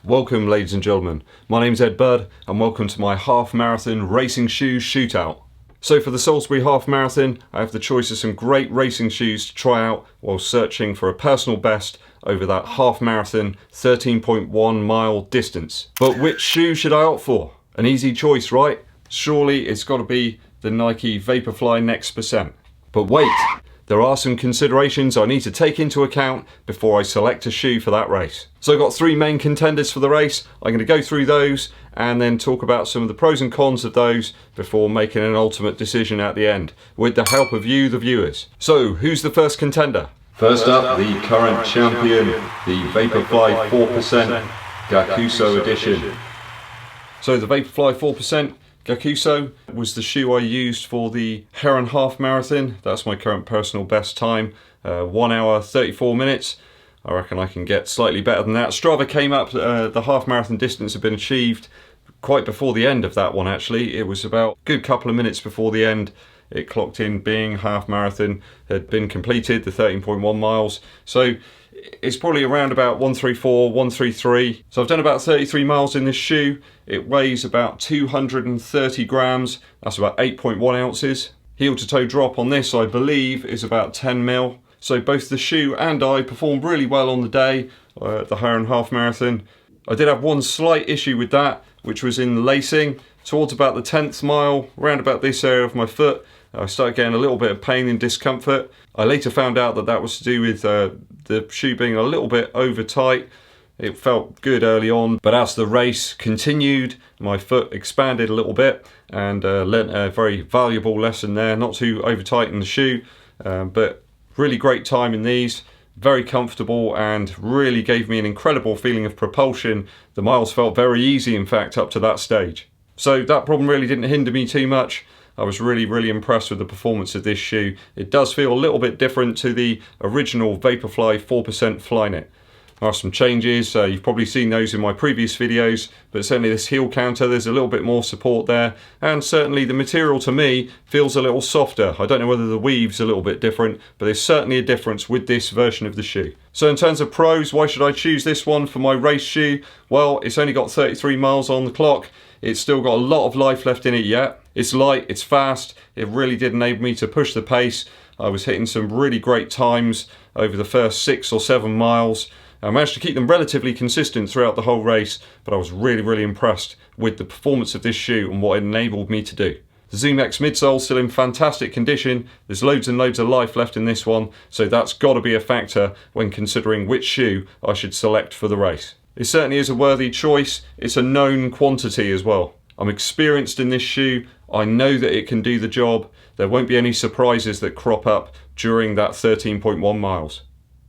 Welcome ladies and gentlemen, my name's EDDBUD and welcome to my half marathon racing shoes shootout. So for the Salisbury Half Marathon I have the choice of some great racing shoes to try out while searching for a personal best over that half marathon 13.1 mile distance. But which shoe should I opt for? An easy choice, right? Surely it's got to be the Nike Vaporfly Next %. But wait, there are some considerations I need to take into account before I select a shoe for that race. So I've got three main contenders for the race. I'm going to go through those and then talk about some of the pros and cons of those before making an ultimate decision at the end, with the help of you, the viewers. So who's the first contender? First up, the current champion, the Vaporfly 4% Gakuso edition. So the Vaporfly 4% Gakuso was the shoe I used for the Heron Half Marathon. That's my current personal best time, 1 hour 34 minutes. I reckon I can get slightly better than that. Strava came up, the half marathon distance had been achieved quite before the end of that one actually. It was about a good couple of minutes before the end. It clocked in being half marathon had been completed, the 13.1 miles. So it's probably around about 134, 133. So I've done about 33 miles in this shoe. It weighs about 230 grams. That's about 8.1 ounces. Heel to toe drop on this, I believe, is about 10 mil. So both the shoe and I performed really well on the day, the Heron Half Marathon. I did have one slight issue with that, which was in the lacing. Towards about the 10th mile, around about this area of my foot, I started getting a little bit of pain and discomfort. I later found out that that was to do with the shoe being a little bit over tight. It felt good early on, but as the race continued, my foot expanded a little bit and learnt a very valuable lesson there, not to over tighten the shoe, but really great time in these, very comfortable and really gave me an incredible feeling of propulsion. The miles felt very easy in fact up to that stage. So that problem really didn't hinder me too much. I was really impressed with the performance of this shoe. It does feel a little bit different to the original Vaporfly 4% Flyknit. There are some changes, you've probably seen those in my previous videos, but certainly this heel counter, there's a little bit more support there, and certainly the material to me feels a little softer. I don't know whether the weave's a little bit different, but there's certainly a difference with this version of the shoe. So in terms of pros, why should I choose this one for my race shoe? Well, it's only got 33 miles on the clock. It's still got a lot of life left in it yet. It's light, it's fast, it really did enable me to push the pace. I was hitting some really great times over the first 6 or 7 miles. I managed to keep them relatively consistent throughout the whole race, but I was really impressed with the performance of this shoe and what it enabled me to do. The Zoom X midsole still in fantastic condition. There's loads and loads of life left in this one, so that's got to be a factor when considering which shoe I should select for the race. It certainly is a worthy choice. It's a known quantity as well. I'm experienced in this shoe. I know that it can do the job. There won't be any surprises that crop up during that 13.1 miles.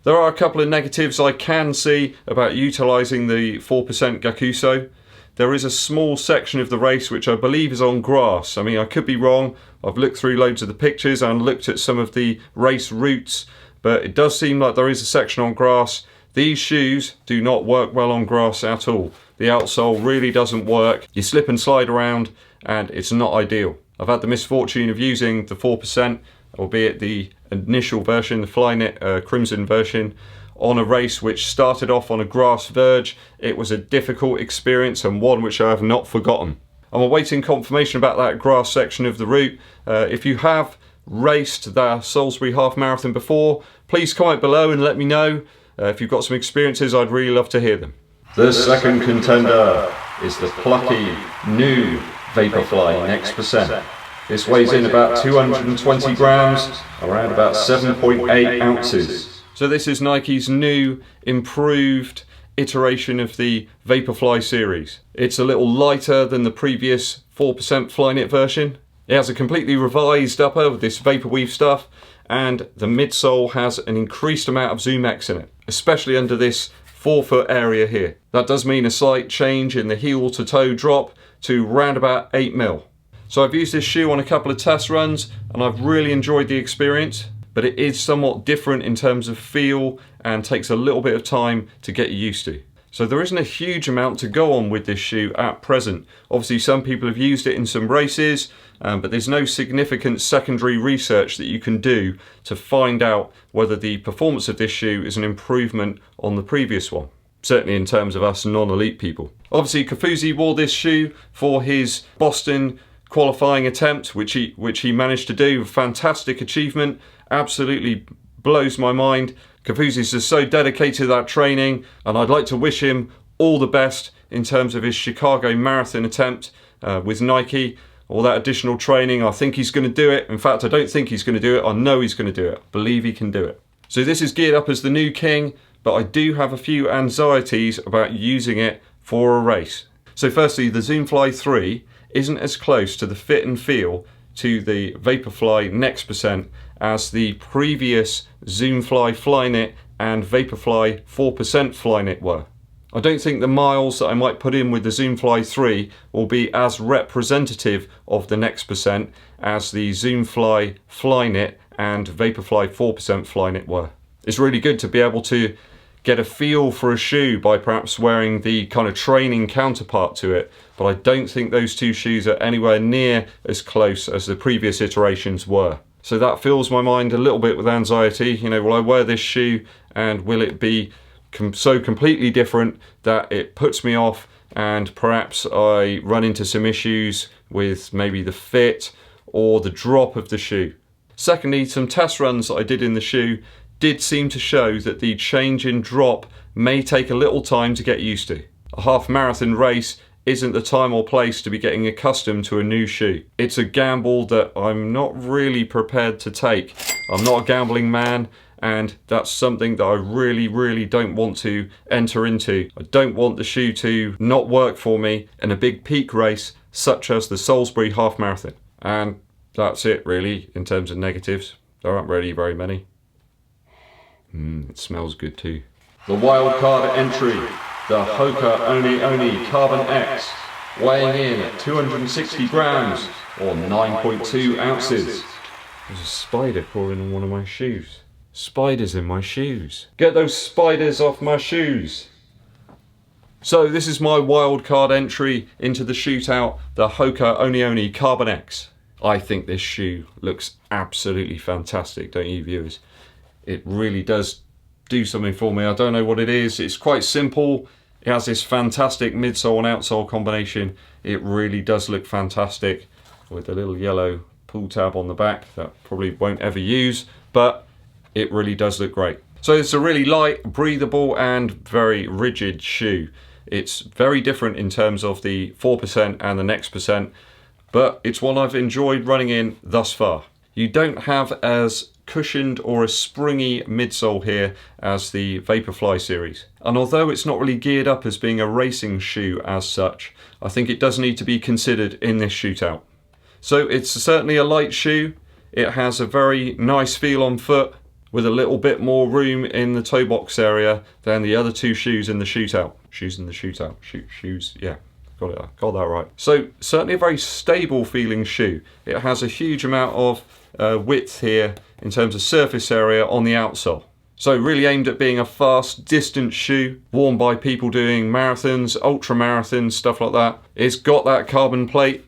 There are a couple of negatives I can see about utilising the 4% Gakuso. There is a small section of the race which I believe is on grass. I mean, I could be wrong. I've looked through loads of the pictures and looked at some of the race routes, but it does seem like there is a section on grass. These shoes do not work well on grass at all. The outsole really doesn't work. You slip and slide around and it's not ideal. I've had the misfortune of using the 4%, albeit the initial version, the Flyknit Crimson version, on a race which started off on a grass verge. It was a difficult experience and one which I have not forgotten. I'm awaiting confirmation about that grass section of the route. If you have raced the Salisbury Half Marathon before, please comment below and let me know. If you've got some experiences, I'd really love to hear them. The second contender is the plucky new Vaporfly Next %. This weighs in about 220 grams, around about 7.8 ounces. So this is Nike's new, improved iteration of the Vaporfly series. It's a little lighter than the previous 4% Flyknit version. It has a completely revised upper with this Vaporweave stuff, and the midsole has an increased amount of Zoom X in it, especially under this forefoot area here. That does mean a slight change in the heel to toe drop to round about 8 mil. So I've used this shoe on a couple of test runs and I've really enjoyed the experience, but it is somewhat different in terms of feel and takes a little bit of time to get used to. So there isn't a huge amount to go on with this shoe at present. Obviously some people have used it in some races, but there's no significant secondary research that you can do to find out whether the performance of this shoe is an improvement on the previous one. certainly in terms of us non-elite people. Obviously, Kofuzi wore this shoe for his Boston qualifying attempt, which he managed to do. Fantastic achievement, absolutely blows my mind. Kofuzi's just so dedicated to that training, and I'd like to wish him all the best in terms of his Chicago Marathon attempt with Nike. All that additional training, I think he's going to do it. In fact, I don't think he's going to do it. I know he's going to do it. I believe he can do it. So this is geared up as the new King, but I do have a few anxieties about using it for a race. So firstly, the Zoomfly 3 isn't as close to the fit and feel to the Vaporfly Next % as the previous Zoomfly Flyknit and Vaporfly 4% Flyknit were. I don't think the miles that I might put in with the Zoomfly 3 will be as representative of the Next % as the Zoomfly Flyknit and Vaporfly 4% Flyknit were. It's really good to be able to get a feel for a shoe by perhaps wearing the kind of training counterpart to it, but I don't think those two shoes are anywhere near as close as the previous iterations were. So that fills my mind a little bit with anxiety. You know, will I wear this shoe and will it be so completely different that it puts me off and perhaps I run into some issues with maybe the fit or the drop of the shoe. Secondly, some test runs that I did in the shoe did seem to show that the change in drop may take a little time to get used to. A half marathon race isn't the time or place to be getting accustomed to a new shoe. It's a gamble that I'm not really prepared to take. I'm not a gambling man, and that's something that I really don't want to enter into. I don't want the shoe to not work for me in a big peak race such as the Salisbury Half Marathon. And that's it really in terms of negatives. There aren't really very many. It smells good too. The wildcard entry, the Hoka Oni Carbon X, weighing in at 260 grams or 9.2 ounces. There's a spider crawling on one of my shoes. Spiders in my shoes. Get those spiders off my shoes. So this is my wildcard entry into the Shootout, the Hoka Oni Carbon X. I think this shoe looks absolutely fantastic, don't you viewers? It really does do something for me. I don't know what it is. It's quite simple. It has this fantastic midsole and outsole combination. It really does look fantastic with a little yellow pull tab on the back that I probably won't ever use, but it really does look great. So it's a really light, breathable and very rigid shoe. It's very different in terms of the 4% and the Next %, but it's one I've enjoyed running in thus far. You don't have as cushioned or a springy midsole here as the Vaporfly series. And although it's not really geared up as being a racing shoe as such, I think it does need to be considered in this Shootout. So it's certainly a light shoe. It has a very nice feel on foot with a little bit more room in the toe box area than the other two shoes in the Shootout. Shoes in the Shootout. Shoes, yeah. Got that right. So certainly a very stable feeling shoe. It has a huge amount of width here in terms of surface area on the outsole. So really aimed at being a fast distance shoe worn by people doing marathons, ultra marathons, stuff like that. It's got that carbon plate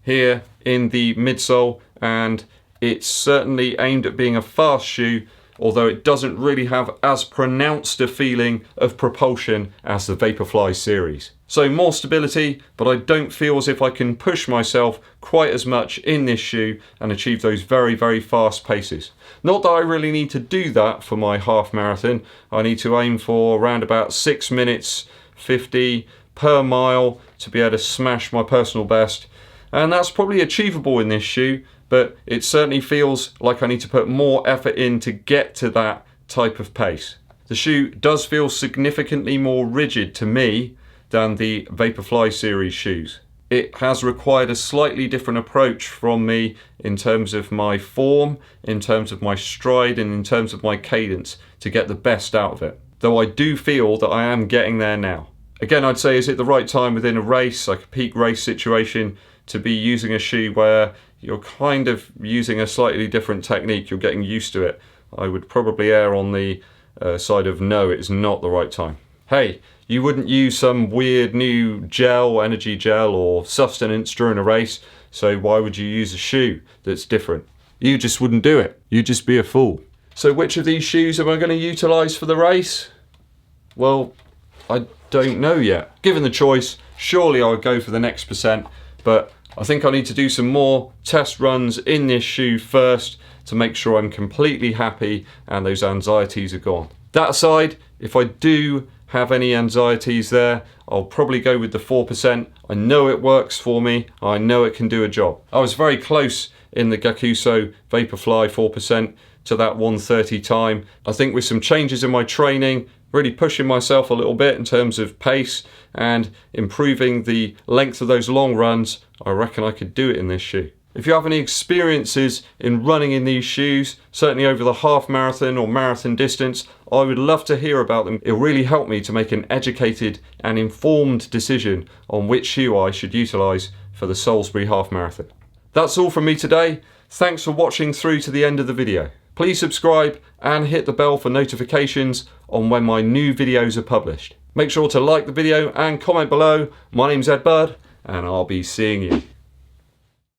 here in the midsole, and it's certainly aimed at being a fast shoe, although it doesn't really have as pronounced a feeling of propulsion as the Vaporfly series. So more stability, but I don't feel as if I can push myself quite as much in this shoe and achieve those very fast paces. Not that I really need to do that for my half marathon. I need to aim for around about 6 minutes 50 per mile to be able to smash my personal best. And that's probably achievable in this shoe, but it certainly feels like I need to put more effort in to get to that type of pace. The shoe does feel significantly more rigid to me than the Vaporfly series shoes. It has required a slightly different approach from me in terms of my form, in terms of my stride, and in terms of my cadence to get the best out of it. Though I do feel that I am getting there now. Again, I'd say, is it the right time within a race, like a peak race situation, to be using a shoe where you're kind of using a slightly different technique, you're getting used to it? I would probably err on the side of no, it's not the right time. Hey, you wouldn't use some weird new gel, energy gel or sustenance during a race, so why would you use a shoe that's different? You just wouldn't do it. You'd just be a fool. So which of these shoes am I going to utilise for the race? Well, I don't know yet. Given the choice, surely I would go for the Next percent, but I think I need to do some more test runs in this shoe first to make sure I'm completely happy and those anxieties are gone. That aside, if I do have any anxieties there, I'll probably go with the 4%. I know it works for me. I know it can do a job. I was very close in the Gakuso Vaporfly 4% to that 1:30 time. I think with some changes in my training, really pushing myself a little bit in terms of pace and improving the length of those long runs, I reckon I could do it in this shoe. If you have any experiences in running in these shoes, certainly over the half marathon or marathon distance, I would love to hear about them. It'll really help me to make an educated and informed decision on which shoe I should utilise for the Salisbury Half Marathon. That's all from me today. Thanks for watching through to the end of the video. Please subscribe and hit the bell for notifications on when my new videos are published. Make sure to like the video and comment below. My name's EDDBUD and I'll be seeing you.